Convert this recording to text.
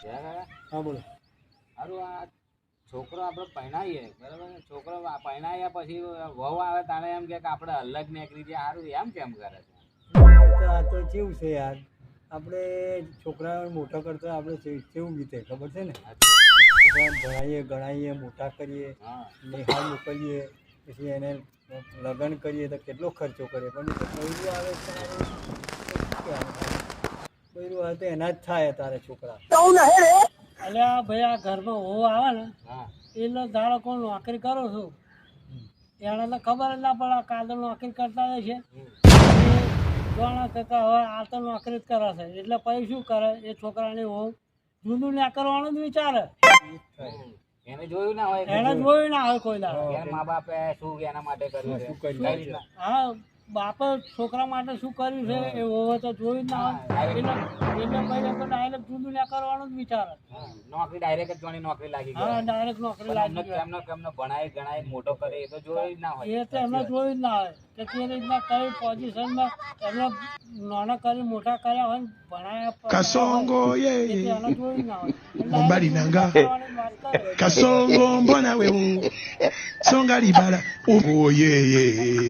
હા બોલો. સારું આ છોકરો આપણે પરણાવીએ બરાબર છોકરો પરણાવ્યા પછી વહુ આવે તારે એમ કે આપણે અલગ નીકળી જાય સારું એમ કેમ કરે છે આ તો કેવું છે યાર, આપણે છોકરાઓને મોટા કરતા આપણે કેવું ગીતે ખબર છે ને, છોકરાને ભણાવીએ ગણાવીએ મોટા કરીએ, હા નિહાળ મોકલીએ, પછી એને લગ્ન કરીએ તો કેટલો ખર્ચો કરીએ, પણ એ તો બૈરું આવે બૈરું આવે તો એના જ થાય તારે છોકરા. અલ્યા ભાઈ આ ઘરમાં હોવ આવે ને હા એટલે ધારો કોઈ નોકરી કરો છું એને તો ખબર જ ના પડે કાલે નોકરી કરતા હોય છે જોણા કરતા હવે આ તો નોકરી જ કરે છે એટલે પછી શું કરે એ છોકરાને હોવ જૂનું ના કરવાનું જ વિચારે. એને જોયું ના હોય એને જોયું ના હોય કોઈ દાડો. એના મા બાપે શું એના માટે કર્યું છે કઈ રીતના? હા બાપે છોકરા માટે શું કર્યું છે એ હોવે તો જોયું જ ના હોય એટલે ભાઈ તો ડાયરેક્ટ જૂનું ના કરવાનું જ વિચારે. નોકરી ડાયરેક્ટ જ જોવાની નોકરી લાગી હા ગઈ ડાયરેક્ટ નોકરી લાગી ગઈ. કેમનો ભણાય ગણાય મોટો કરે એ તો જોયું જ ના હોય એ તો એમને જોયું જ ના હોય કે તે રીતના કઈ પોઝિશનમાં એમને નાના કરી મોટા કર્યા હોય ને ભણાયા Kasongo ye એને જોયું જ ના હોય. Mumbali nanga કરવાની વાત કરે. Kasongo mbona we songa libala oh ye ye